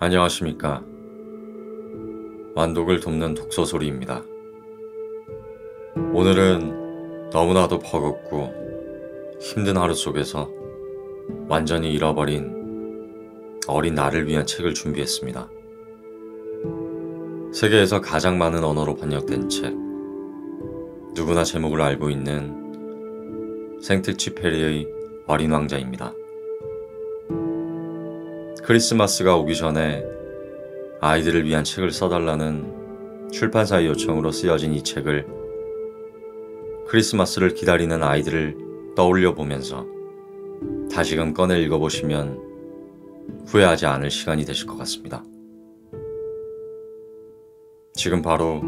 안녕하십니까. 완독을 돕는 독서소리입니다. 오늘은 너무나도 버겁고 힘든 하루 속에서 완전히 잃어버린 어린 나를 위한 책을 준비했습니다. 세계에서 가장 많은 언어로 번역된 책, 누구나 제목을 알고 있는 생텍쥐페리의 어린 왕자입니다. 크리스마스가 오기 전에 아이들을 위한 책을 써달라는 출판사의 요청으로 쓰여진 이 책을 크리스마스를 기다리는 아이들을 떠올려 보면서 다시금 꺼내 읽어보시면 후회하지 않을 시간이 되실 것 같습니다. 지금 바로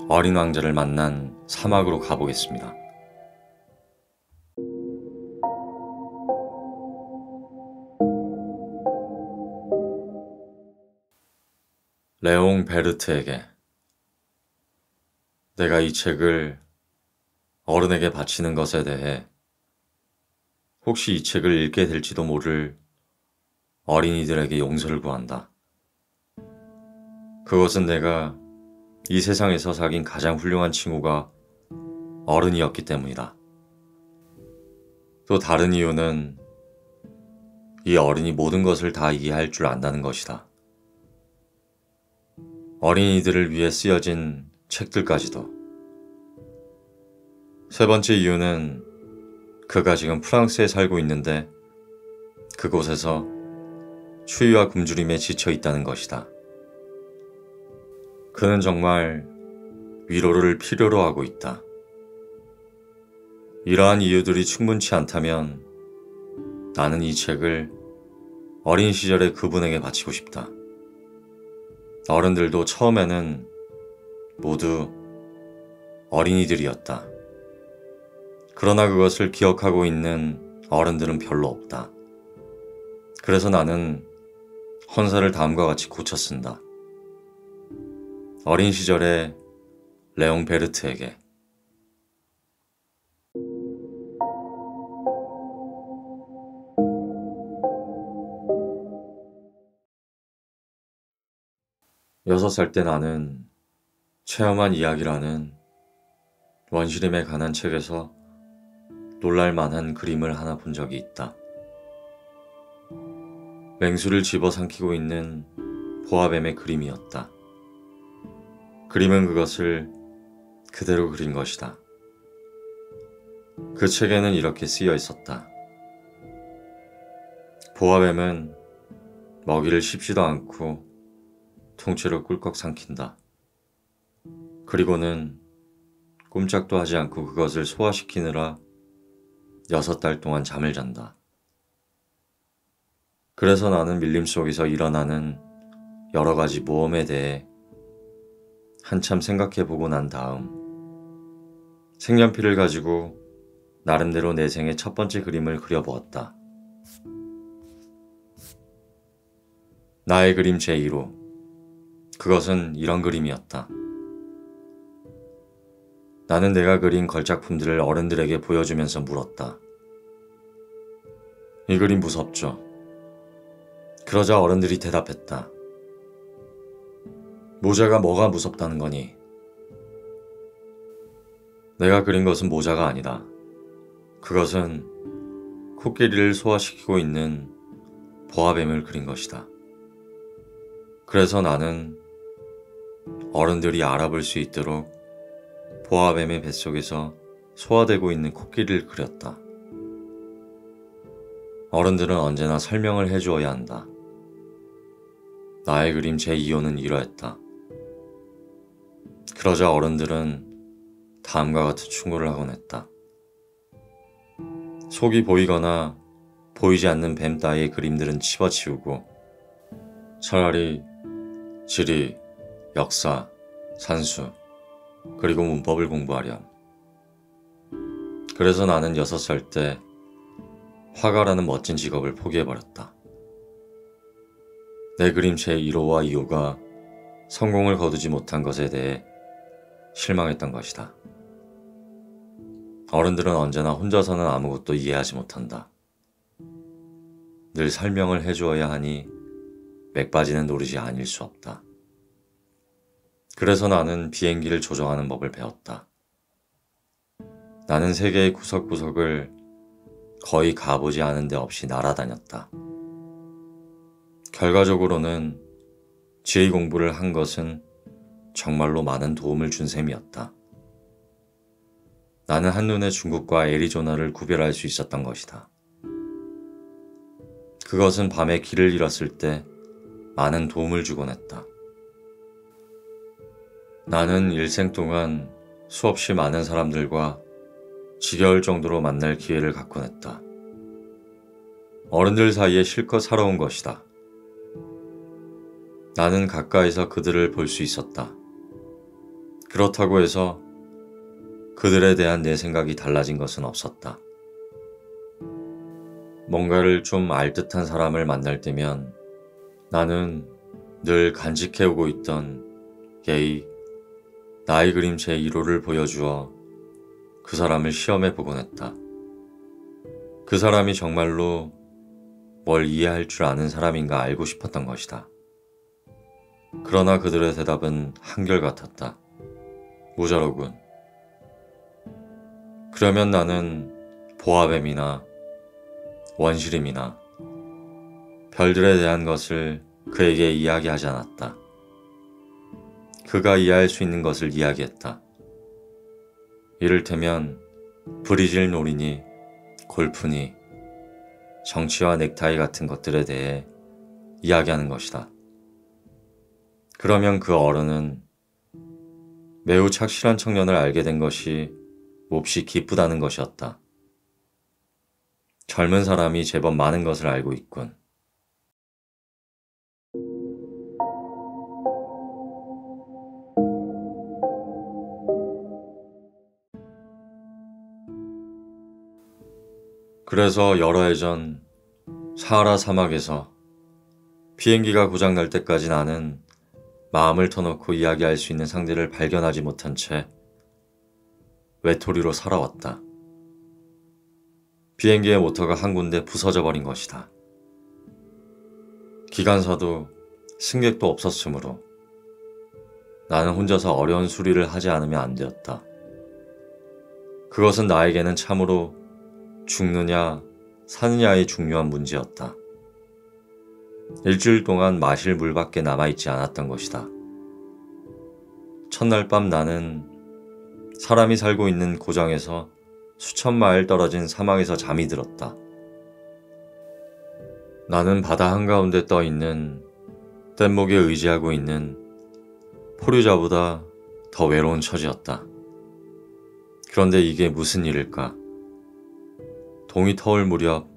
어린 왕자를 만난 사막으로 가보겠습니다. 레옹 베르트에게. 내가 이 책을 어른에게 바치는 것에 대해 혹시 이 책을 읽게 될지도 모를 어린이들에게 용서를 구한다. 그것은 내가 이 세상에서 사귄 가장 훌륭한 친구가 어른이었기 때문이다. 또 다른 이유는 이 어른이 모든 것을 다 이해할 줄 안다는 것이다. 어린이들을 위해 쓰여진 책들까지도. 세 번째 이유는 그가 지금 프랑스에 살고 있는데 그곳에서 추위와 굶주림에 지쳐 있다는 것이다. 그는 정말 위로를 필요로 하고 있다. 이러한 이유들이 충분치 않다면 나는 이 책을 어린 시절의 그분에게 바치고 싶다. 어른들도 처음에는 모두 어린이들이었다. 그러나 그것을 기억하고 있는 어른들은 별로 없다. 그래서 나는 헌사를 다음과 같이 고쳐 쓴다. 어린 시절의 레옹 베르트에게. 여섯 살 때 나는 체험한 이야기라는 원시림에 관한 책에서 놀랄만한 그림을 하나 본 적이 있다. 맹수를 집어삼키고 있는 보아뱀의 그림이었다. 그림은 그것을 그대로 그린 것이다. 그 책에는 이렇게 쓰여 있었다. 보아뱀은 먹이를 씹지도 않고 통째로 꿀꺽 삼킨다. 그리고는 꼼짝도 하지 않고 그것을 소화시키느라 6달 동안 잠을 잔다. 그래서 나는 밀림 속에서 일어나는 여러 가지 모험에 대해 한참 생각해보고 난 다음 색연필을 가지고 나름대로 내 생의 첫 번째 그림을 그려보았다. 나의 그림 제1호. 그것은 이런 그림이었다. 나는 내가 그린 걸작품들을 어른들에게 보여주면서 물었다. 이 그림 무섭죠? 그러자 어른들이 대답했다. 모자가 뭐가 무섭다는 거니? 내가 그린 것은 모자가 아니다. 그것은 코끼리를 소화시키고 있는 보아뱀을 그린 것이다. 그래서 나는 어른들이 알아볼 수 있도록 보아뱀의 뱃속에서 소화되고 있는 코끼리를 그렸다. 어른들은 언제나 설명을 해주어야 한다. 나의 그림 제2호는 이러했다. 그러자 어른들은 다음과 같은 충고를 하곤 했다. 속이 보이거나 보이지 않는 뱀 따위의 그림들은 집어치우고 차라리 지리, 역사, 산수, 그리고 문법을 공부하렴. 그래서 나는 6살 때 화가라는 멋진 직업을 포기해버렸다. 내 그림 제1호와 2호가 성공을 거두지 못한 것에 대해 실망했던 것이다. 어른들은 언제나 혼자서는 아무것도 이해하지 못한다. 늘 설명을 해주어야 하니 맥바지는 노릇이 아닐 수 없다. 그래서 나는 비행기를 조정하는 법을 배웠다. 나는 세계의 구석구석을 거의 가보지 않은 데 없이 날아다녔다. 결과적으로는 지의 공부를 한 것은 정말로 많은 도움을 준 셈이었다. 나는 한눈에 중국과 애리조나를 구별할 수 있었던 것이다. 그것은 밤에 길을 잃었을 때 많은 도움을 주곤 했다. 나는 일생 동안 수없이 많은 사람들과 지겨울 정도로 만날 기회를 갖곤 했다. 어른들 사이에 실컷 살아온 것이다. 나는 가까이서 그들을 볼 수 있었다. 그렇다고 해서 그들에 대한 내 생각이 달라진 것은 없었다. 뭔가를 좀 알 듯한 사람을 만날 때면 나는 늘 간직해오고 있던 예의, 나의 그림 제1호를 보여주어 그 사람을 시험해 보곤 했다. 그 사람이 정말로 뭘 이해할 줄 아는 사람인가 알고 싶었던 것이다. 그러나 그들의 대답은 한결같았다. 모자라군. 그러면 나는 보아뱀이나 원시림이나 별들에 대한 것을 그에게 이야기하지 않았다. 그가 이해할 수 있는 것을 이야기했다. 이를테면 브리질 놀이니 골프니 정치와 넥타이 같은 것들에 대해 이야기하는 것이다. 그러면 그 어른은 매우 착실한 청년을 알게 된 것이 몹시 기쁘다는 것이었다. 젊은 사람이 제법 많은 것을 알고 있군. 그래서 여러 해 전 사하라 사막에서 비행기가 고장날 때까지 나는 마음을 터놓고 이야기할 수 있는 상대를 발견하지 못한 채 외톨이로 살아왔다. 비행기의 모터가 한 군데 부서져 버린 것이다. 기관사도 승객도 없었으므로 나는 혼자서 어려운 수리를 하지 않으면 안 되었다. 그것은 나에게는 참으로 죽느냐 사느냐의 중요한 문제였다. 일주일 동안 마실 물밖에 남아있지 않았던 것이다. 첫날 밤 나는 사람이 살고 있는 고장에서 수천 마일 떨어진 사막에서 잠이 들었다. 나는 바다 한가운데 떠있는 뗏목에 의지하고 있는 포류자보다 더 외로운 처지였다. 그런데 이게 무슨 일일까? 동이 터올 무렵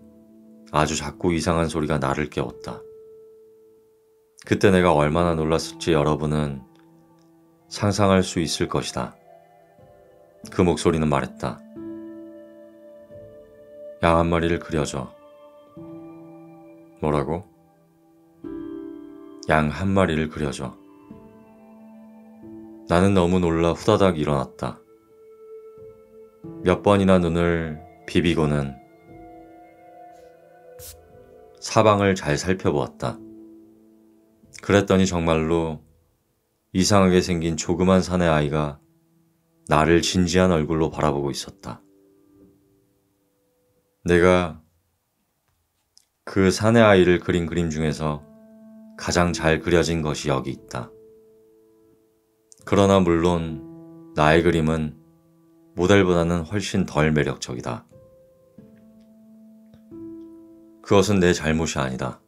아주 작고 이상한 소리가 나를 깨웠다. 그때 내가 얼마나 놀랐을지 여러분은 상상할 수 있을 것이다. 그 목소리는 말했다. 양 한 마리를 그려줘. 뭐라고? 양 한 마리를 그려줘. 나는 너무 놀라 후다닥 일어났다. 몇 번이나 눈을 비비고는 사방을 잘 살펴보았다. 그랬더니 정말로 이상하게 생긴 조그만 사내 아이가 나를 진지한 얼굴로 바라보고 있었다. 내가 그 사내 아이를 그린 그림 중에서 가장 잘 그려진 것이 여기 있다. 그러나 물론 나의 그림은 모델보다는 훨씬 덜 매력적이다. 그것은 내 잘못이 아니다.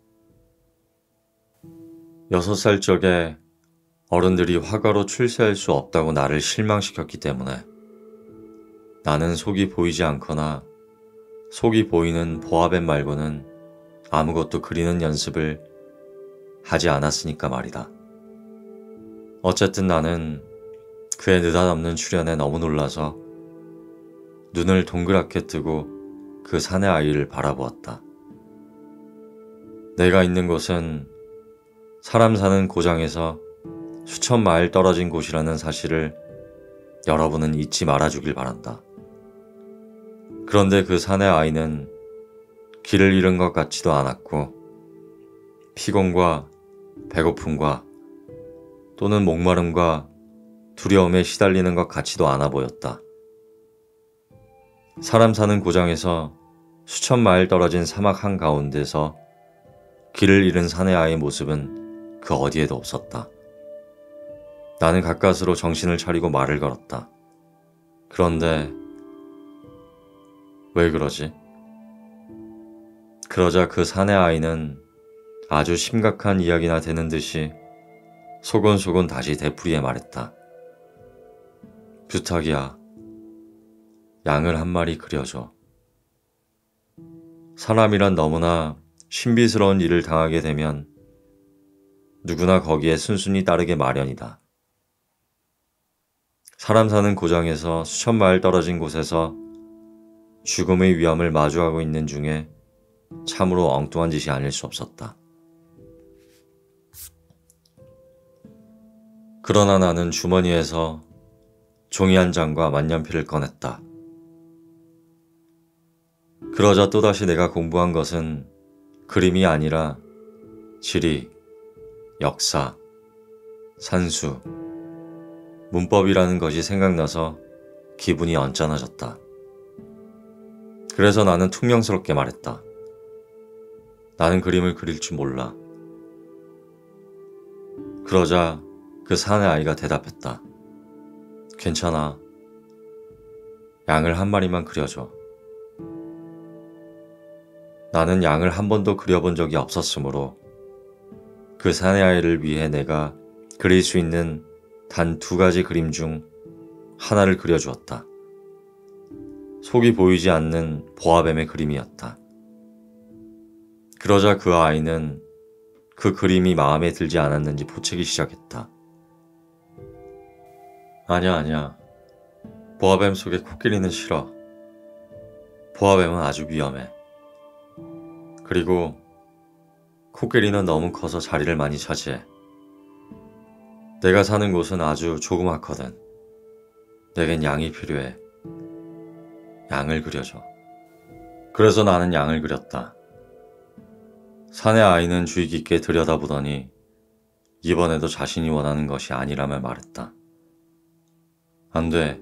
6살 적에 어른들이 화가로 출세할 수 없다고 나를 실망시켰기 때문에 나는 속이 보이지 않거나 속이 보이는 보아뱀 말고는 아무것도 그리는 연습을 하지 않았으니까 말이다. 어쨌든 나는 그의 느닷없는 출연에 너무 놀라서 눈을 동그랗게 뜨고 그 사내 아이를 바라보았다. 내가 있는 곳은 사람 사는 고장에서 수천 마일 떨어진 곳이라는 사실을 여러분은 잊지 말아주길 바란다. 그런데 그 사내 아이는 길을 잃은 것 같지도 않았고 피곤과 배고픔과 또는 목마름과 두려움에 시달리는 것 같지도 않아 보였다. 사람 사는 고장에서 수천 마일 떨어진 사막 한가운데서 길을 잃은 사내아이의 모습은 그 어디에도 없었다. 나는 가까스로 정신을 차리고 말을 걸었다. 그런데 왜 그러지? 그러자 그 사내아이는 아주 심각한 이야기나 되는 듯이 소곤소곤 다시 되풀이해 말했다. 부탁이야. 양을 한 마리 그려줘. 사람이란 너무나 신비스러운 일을 당하게 되면 누구나 거기에 순순히 따르게 마련이다. 사람 사는 고장에서 수천 마일 떨어진 곳에서 죽음의 위험을 마주하고 있는 중에 참으로 엉뚱한 짓이 아닐 수 없었다. 그러나 나는 주머니에서 종이 한 장과 만년필을 꺼냈다. 그러자 또다시 내가 공부한 것은 그림이 아니라 지리, 역사, 산수, 문법이라는 것이 생각나서 기분이 언짢아졌다. 그래서 나는 퉁명스럽게 말했다. 나는 그림을 그릴 줄 몰라. 그러자 그 사내 아이가 대답했다. 괜찮아. 양을 한 마리만 그려줘. 나는 양을 한 번도 그려본 적이 없었으므로 그 사내 아이를 위해 내가 그릴 수 있는 단 2가지 그림 중 하나를 그려주었다. 속이 보이지 않는 보아뱀의 그림이었다. 그러자 그 아이는 그 그림이 마음에 들지 않았는지 보채기 시작했다. 아니야. 보아뱀 속에 코끼리는 싫어. 보아뱀은 아주 위험해. 그리고 코끼리는 너무 커서 자리를 많이 차지해. 내가 사는 곳은 아주 조그맣거든. 내겐 양이 필요해. 양을 그려줘. 그래서 나는 양을 그렸다. 사내 아이는 주의 깊게 들여다보더니 이번에도 자신이 원하는 것이 아니라며 말했다. 안 돼.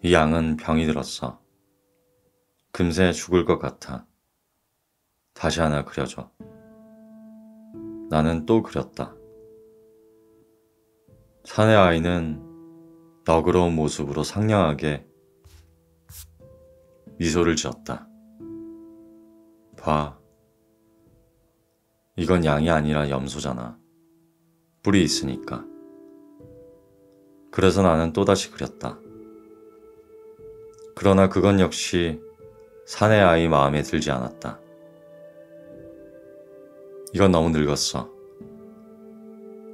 이 양은 병이 들었어. 금세 죽을 것 같아. 다시 하나 그려줘. 나는 또 그렸다. 사내 아이는 너그러운 모습으로 상냥하게 미소를 지었다. 봐. 이건 양이 아니라 염소잖아. 뿔이 있으니까. 그래서 나는 또다시 그렸다. 그러나 그건 역시 사내 아이 마음에 들지 않았다. 이건 너무 늙었어.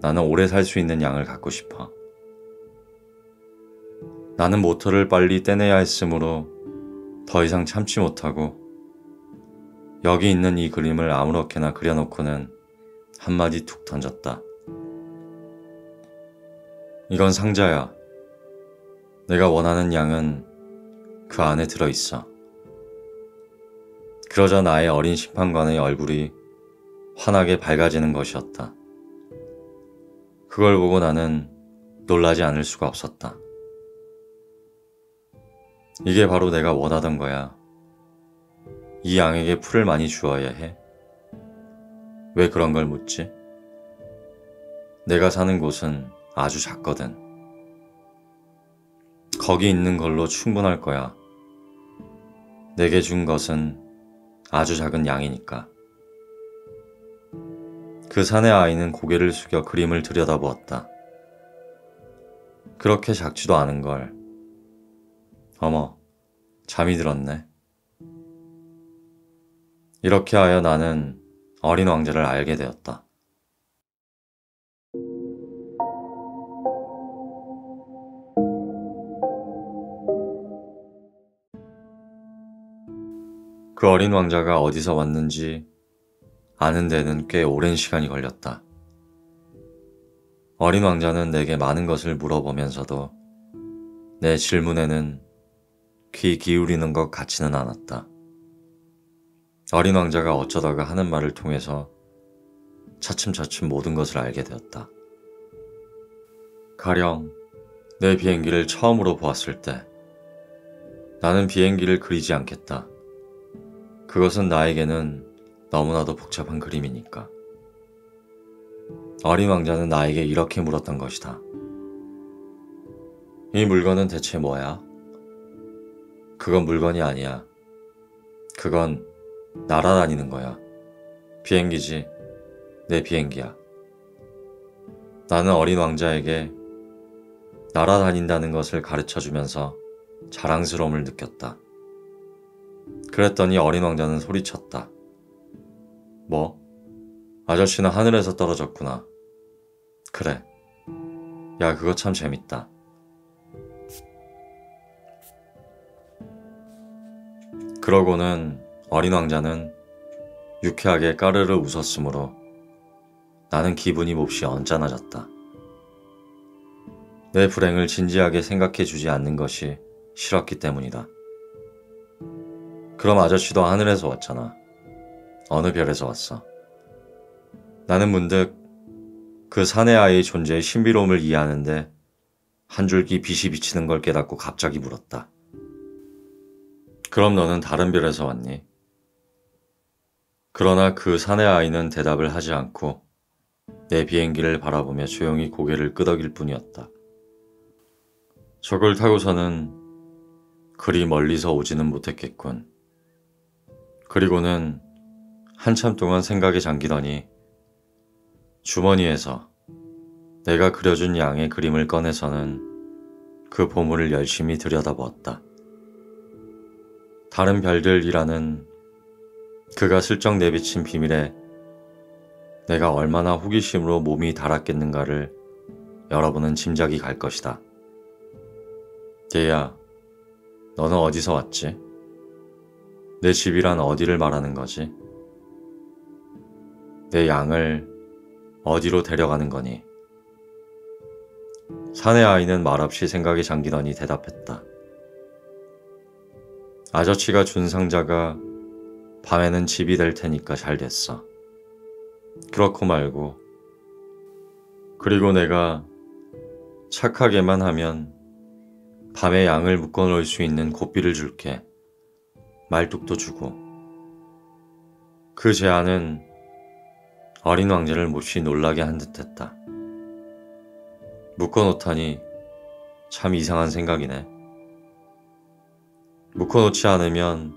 나는 오래 살 수 있는 양을 갖고 싶어. 나는 모터를 빨리 떼내야 했으므로 더 이상 참지 못하고 여기 있는 이 그림을 아무렇게나 그려놓고는 한마디 툭 던졌다. 이건 상자야. 내가 원하는 양은 그 안에 들어있어. 그러자 나의 어린 심판관의 얼굴이 환하게 밝아지는 것이었다. 그걸 보고 나는 놀라지 않을 수가 없었다. 이게 바로 내가 원하던 거야. 이 양에게 풀을 많이 주어야 해. 왜 그런 걸 묻지? 내가 사는 곳은 아주 작거든. 거기 있는 걸로 충분할 거야. 내게 준 것은 아주 작은 양이니까. 그 사내 아이는 고개를 숙여 그림을 들여다보았다. 그렇게 작지도 않은 걸. 어머, 잠이 들었네. 이렇게 하여 나는 어린 왕자를 알게 되었다. 그 어린 왕자가 어디서 왔는지 아는 데는 꽤 오랜 시간이 걸렸다. 어린 왕자는 내게 많은 것을 물어보면서도 내 질문에는 귀 기울이는 것 같지는 않았다. 어린 왕자가 어쩌다가 하는 말을 통해서 차츰차츰 모든 것을 알게 되었다. 가령 내 비행기를 처음으로 보았을 때 나는 비행기를 그리지 않겠다. 그것은 나에게는 너무나도 복잡한 그림이니까. 어린 왕자는 나에게 이렇게 물었던 것이다. 이 물건은 대체 뭐야? 그건 물건이 아니야. 그건 날아다니는 거야. 비행기지. 내 비행기야. 나는 어린 왕자에게 날아다닌다는 것을 가르쳐 주면서 자랑스러움을 느꼈다. 그랬더니 어린 왕자는 소리쳤다. 뭐? 아저씨는 하늘에서 떨어졌구나. 그래. 야, 그거 참 재밌다. 그러고는 어린 왕자는 유쾌하게 까르르 웃었으므로 나는 기분이 몹시 언짢아졌다. 내 불행을 진지하게 생각해 주지 않는 것이 싫었기 때문이다. 그럼 아저씨도 하늘에서 왔잖아. 어느 별에서 왔어? 나는 문득 그 사내 아이의 존재의 신비로움을 이해하는데 한 줄기 빛이 비치는 걸 깨닫고 갑자기 물었다. 그럼 너는 다른 별에서 왔니? 그러나 그 사내 아이는 대답을 하지 않고 내 비행기를 바라보며 조용히 고개를 끄덕일 뿐이었다. 저걸 타고서는 그리 멀리서 오지는 못했겠군. 그리고는 한참 동안 생각에 잠기더니 주머니에서 내가 그려준 양의 그림을 꺼내서는 그 보물을 열심히 들여다보았다. 다른 별들이라는 그가 슬쩍 내비친 비밀에 내가 얼마나 호기심으로 몸이 달았겠는가를 여러분은 짐작이 갈 것이다. 얘야, 너는 어디서 왔지? 내 집이란 어디를 말하는 거지? 내 양을 어디로 데려가는 거니? 사내 아이는 말없이 생각에 잠기더니 대답했다. 아저씨가 준 상자가 밤에는 집이 될 테니까 잘 됐어. 그렇고 말고. 그리고 내가 착하게만 하면 밤에 양을 묶어 놓을 수 있는 고삐를 줄게. 말뚝도 주고. 그 제안은 어린 왕자를 몹시 놀라게 한 듯했다. 묶어 놓다니 참 이상한 생각이네. 묶어 놓지 않으면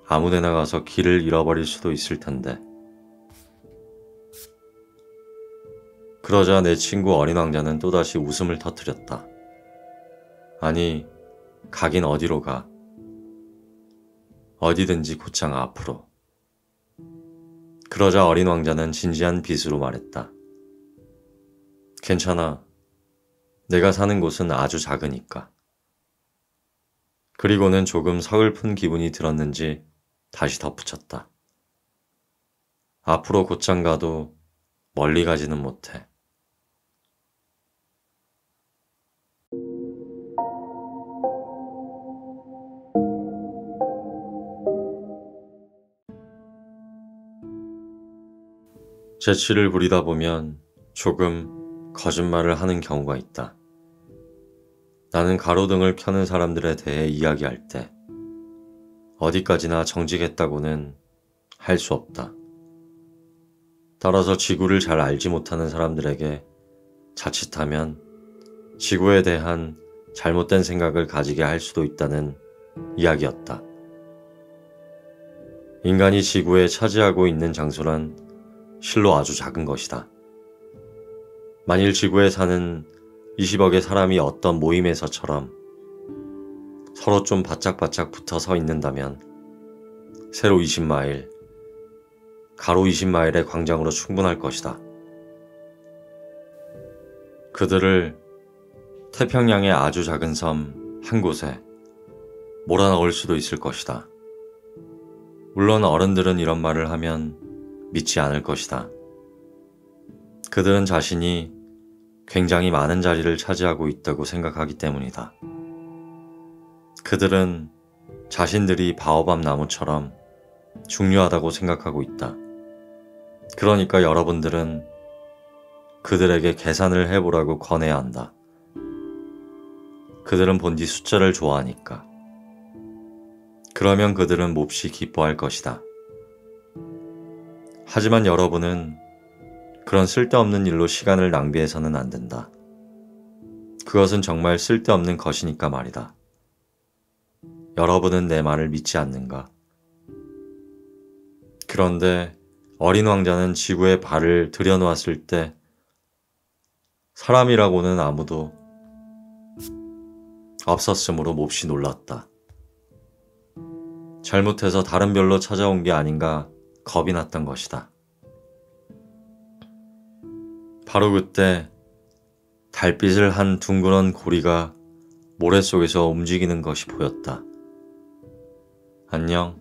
아무데나 가서 길을 잃어버릴 수도 있을 텐데. 그러자 내 친구 어린 왕자는 또다시 웃음을 터뜨렸다. 아니, 가긴 어디로 가. 어디든지 곧장 앞으로. 그러자 어린 왕자는 진지한 빛으로 말했다. 괜찮아. 내가 사는 곳은 아주 작으니까. 그리고는 조금 서글픈 기분이 들었는지 다시 덧붙였다. 앞으로 곧장 가도 멀리 가지는 못해. 재치를 부리다 보면 조금 거짓말을 하는 경우가 있다. 나는 가로등을 켜는 사람들에 대해 이야기할 때 어디까지나 정직했다고는 할 수 없다. 따라서 지구를 잘 알지 못하는 사람들에게 자칫하면 지구에 대한 잘못된 생각을 가지게 할 수도 있다는 이야기였다. 인간이 지구에 차지하고 있는 장소란 실로 아주 작은 것이다. 만일 지구에 사는 20억의 사람이 어떤 모임에서처럼 서로 좀 바짝바짝 붙어 서 있는다면 세로 20마일, 가로 20마일의 광장으로 충분할 것이다. 그들을 태평양의 아주 작은 섬 한 곳에 몰아넣을 수도 있을 것이다. 물론 어른들은 이런 말을 하면 믿지 않을 것이다. 그들은 자신이 굉장히 많은 자리를 차지하고 있다고 생각하기 때문이다. 그들은 자신들이 바오밥 나무처럼 중요하다고 생각하고 있다. 그러니까 여러분들은 그들에게 계산을 해보라고 권해야 한다. 그들은 본디 숫자를 좋아하니까. 그러면 그들은 몹시 기뻐할 것이다. 하지만 여러분은 그런 쓸데없는 일로 시간을 낭비해서는 안 된다. 그것은 정말 쓸데없는 것이니까 말이다. 여러분은 내 말을 믿지 않는가? 그런데 어린 왕자는 지구에 발을 들여놓았을 때 사람이라고는 아무도 없었으므로 몹시 놀랐다. 잘못해서 다른 별로 찾아온 게 아닌가 겁이 났던 것이다. 바로 그때 달빛을 한 둥그런 고리가 모래 속에서 움직이는 것이 보였다. 안녕.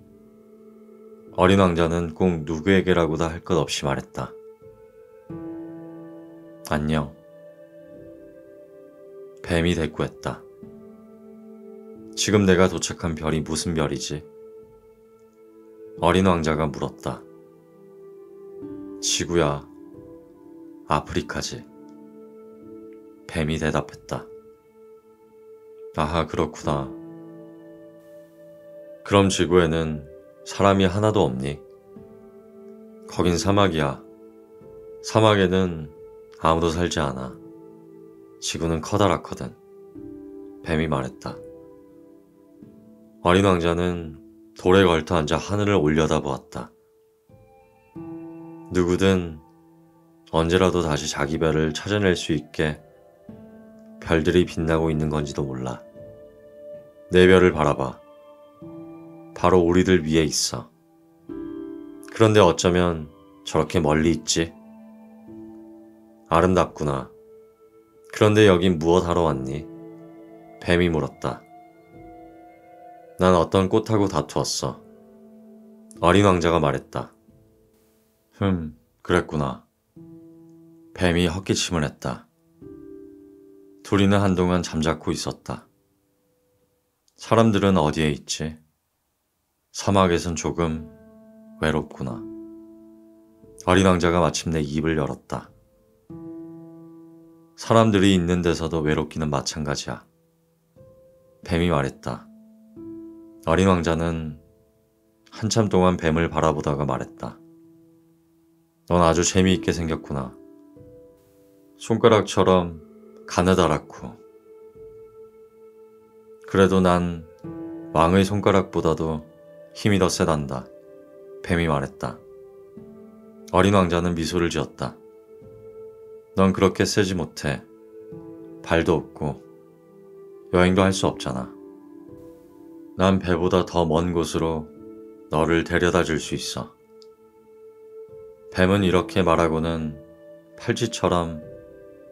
어린 왕자는 꼭 누구에게라고도 할 것 없이 말했다. 안녕. 뱀이 대꾸했다. 지금 내가 도착한 별이 무슨 별이지? 어린 왕자가 물었다. 지구야. 아프리카지. 뱀이 대답했다. 아하, 그렇구나. 그럼 지구에는 사람이 하나도 없니? 거긴 사막이야. 사막에는 아무도 살지 않아. 지구는 커다랗거든. 뱀이 말했다. 어린 왕자는 돌에 걸터 앉아 하늘을 올려다보았다. 누구든 언제라도 다시 자기 별을 찾아낼 수 있게 별들이 빛나고 있는 건지도 몰라. 내 별을 바라봐. 바로 우리들 위에 있어. 그런데 어쩌면 저렇게 멀리 있지? 아름답구나. 그런데 여긴 무엇 하러 왔니? 뱀이 물었다. 난 어떤 꽃하고 다투었어. 어린 왕자가 말했다. 그랬구나. 뱀이 헛기침을 했다. 둘이는 한동안 잠자코 있었다. 사람들은 어디에 있지? 사막에선 조금 외롭구나. 어린 왕자가 마침내 입을 열었다. 사람들이 있는 데서도 외롭기는 마찬가지야. 뱀이 말했다. 어린 왕자는 한참 동안 뱀을 바라보다가 말했다. 넌 아주 재미있게 생겼구나. 손가락처럼 가느다랗고. 그래도 난 왕의 손가락보다도 힘이 더 세단다. 뱀이 말했다. 어린 왕자는 미소를 지었다. 넌 그렇게 세지 못해. 발도 없고 여행도 할 수 없잖아. 난 배보다 더 먼 곳으로 너를 데려다 줄 수 있어. 뱀은 이렇게 말하고는 팔찌처럼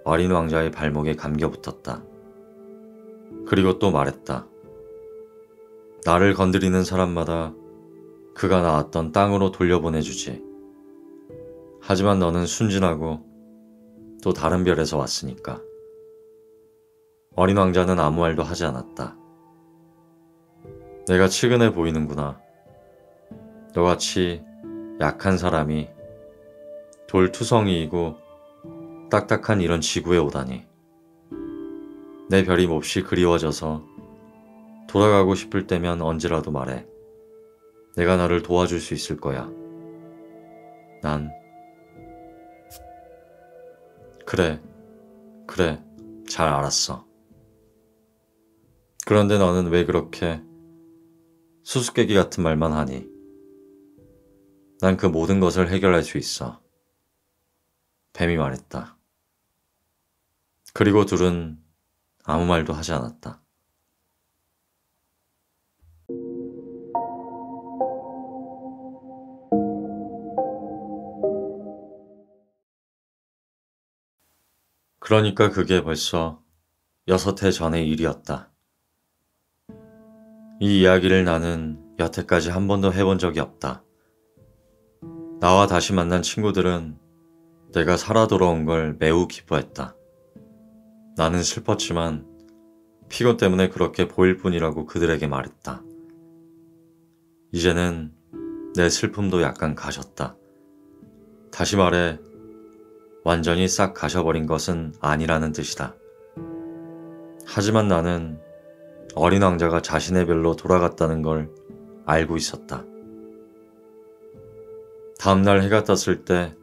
어린 왕자의 발목에 감겨 붙었다. 그리고 또 말했다. 나를 건드리는 사람마다 그가 낳았던 땅으로 돌려보내주지. 하지만 너는 순진하고 또 다른 별에서 왔으니까. 어린 왕자는 아무 말도 하지 않았다. 내가 측은해 보이는구나. 너같이 약한 사람이 돌투성이이고 딱딱한 이런 지구에 오다니. 내 별이 몹시 그리워져서 돌아가고 싶을 때면 언제라도 말해. 내가 너를 도와줄 수 있을 거야. 난 그래, 잘 알았어. 그런데 너는 왜 그렇게 수수께끼 같은 말만 하니? 난 그 모든 것을 해결할 수 있어. 뱀이 말했다. 그리고 둘은 아무 말도 하지 않았다. 그러니까 그게 벌써 6해 전의 일이었다. 이 이야기를 나는 여태까지 한 번도 해본 적이 없다. 나와 다시 만난 친구들은 내가 살아 돌아온 걸 매우 기뻐했다. 나는 슬펐지만 피곤 때문에 그렇게 보일 뿐이라고 그들에게 말했다. 이제는 내 슬픔도 약간 가셨다. 다시 말해, 완전히 싹 가셔버린 것은 아니라는 뜻이다. 하지만 나는 어린 왕자가 자신의 별로 돌아갔다는 걸 알고 있었다. 다음날 해가 떴을 때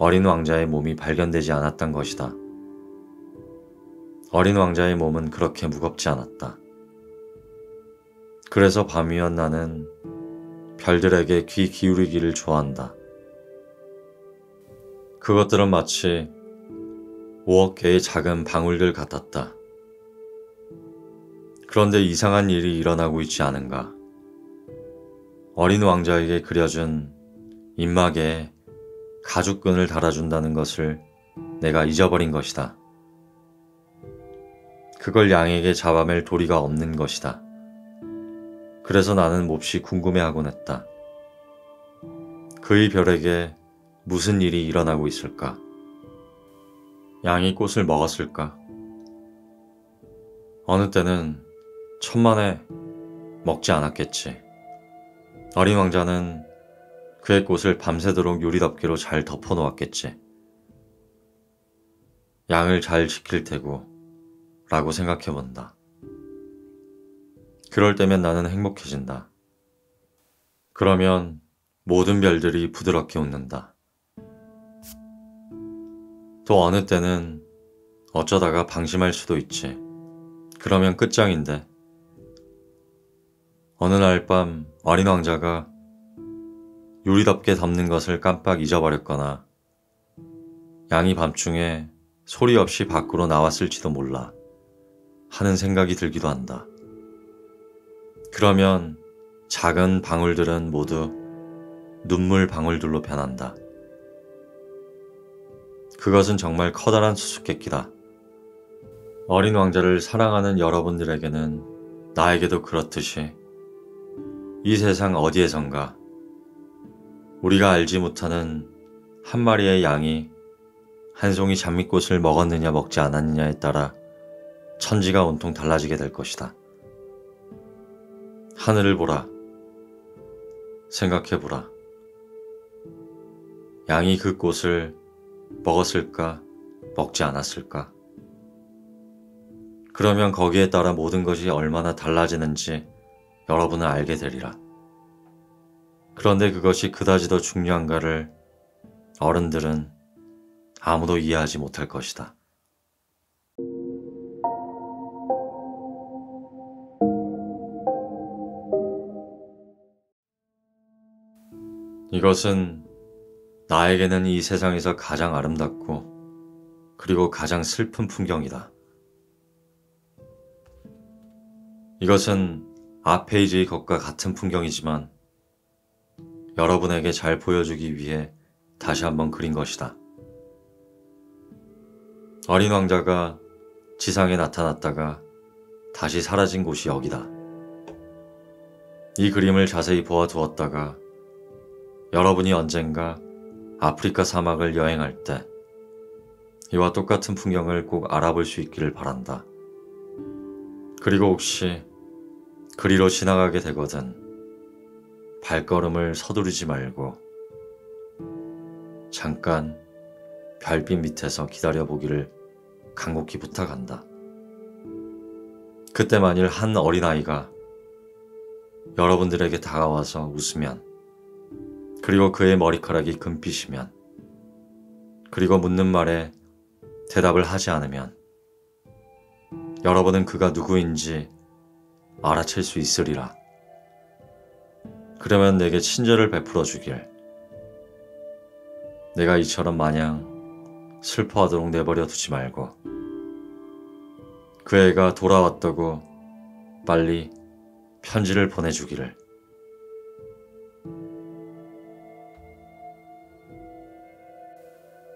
어린 왕자의 몸이 발견되지 않았던 것이다. 어린 왕자의 몸은 그렇게 무겁지 않았다. 그래서 밤이면 나는 별들에게 귀 기울이기를 좋아한다. 그것들은 마치 5억 개의 작은 방울들 같았다. 그런데 이상한 일이 일어나고 있지 않은가. 어린 왕자에게 그려준 입막에 가죽끈을 달아준다는 것을 내가 잊어버린 것이다. 그걸 양에게 잡아맬 도리가 없는 것이다. 그래서 나는 몹시 궁금해하곤 했다. 그의 별에게 무슨 일이 일어나고 있을까? 양이 꽃을 먹었을까? 어느 때는 천만에 먹지 않았겠지. 어린 왕자는 그의 꽃을 밤새도록 유리덮개로 잘 덮어놓았겠지. 양을 잘 지킬 테고 라고 생각해본다. 그럴 때면 나는 행복해진다. 그러면 모든 별들이 부드럽게 웃는다. 또 어느 때는 어쩌다가 방심할 수도 있지. 그러면 끝장인데. 어느 날 밤 어린 왕자가 유리덮개 덮는 것을 깜빡 잊어버렸거나 양이 밤중에 소리 없이 밖으로 나왔을지도 몰라 하는 생각이 들기도 한다. 그러면 작은 방울들은 모두 눈물 방울들로 변한다. 그것은 정말 커다란 수수께끼다. 어린 왕자를 사랑하는 여러분들에게는 나에게도 그렇듯이 이 세상 어디에선가 우리가 알지 못하는 한 마리의 양이 한 송이 장미꽃을 먹었느냐 먹지 않았느냐에 따라 천지가 온통 달라지게 될 것이다. 하늘을 보라. 생각해보라. 양이 그 꽃을 먹었을까, 먹지 않았을까? 그러면 거기에 따라 모든 것이 얼마나 달라지는지 여러분은 알게 되리라. 그런데 그것이 그다지 더 중요한가를 어른들은 아무도 이해하지 못할 것이다. 이것은 나에게는 이 세상에서 가장 아름답고 그리고 가장 슬픈 풍경이다. 이것은 앞 페이지의 것과 같은 풍경이지만 여러분에게 잘 보여주기 위해 다시 한번 그린 것이다. 어린 왕자가 지상에 나타났다가 다시 사라진 곳이 여기다. 이 그림을 자세히 보아두었다가 여러분이 언젠가 아프리카 사막을 여행할 때 이와 똑같은 풍경을 꼭 알아볼 수 있기를 바란다. 그리고 혹시 그리로 지나가게 되거든 발걸음을 서두르지 말고 잠깐 별빛 밑에서 기다려보기를 간곡히 부탁한다. 그때 만일 한 어린아이가 여러분들에게 다가와서 웃으면 그리고 그의 머리카락이 금빛이면 그리고 묻는 말에 대답을 하지 않으면 여러분은 그가 누구인지 알아챌 수 있으리라. 그러면 내게 친절을 베풀어 주길. 내가 이처럼 마냥 슬퍼하도록 내버려 두지 말고 그 애가 돌아왔다고 빨리 편지를 보내주기를.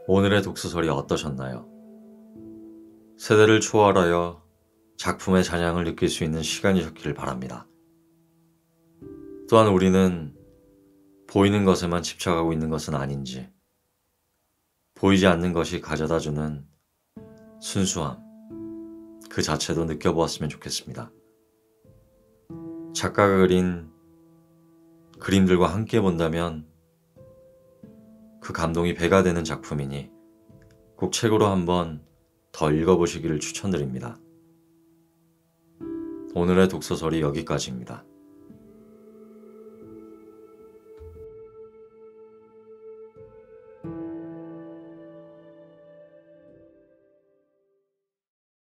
오늘의 독서설이 어떠셨나요? 세대를 초월하여 작품의 잔향을 느낄 수 있는 시간이셨기를 바랍니다. 또한 우리는 보이는 것에만 집착하고 있는 것은 아닌지, 보이지 않는 것이 가져다주는 순수함, 그 자체도 느껴보았으면 좋겠습니다. 작가가 그린 그림들과 함께 본다면 그 감동이 배가 되는 작품이니 꼭 책으로 한번 더 읽어보시기를 추천드립니다. 오늘의 독서설이 여기까지입니다.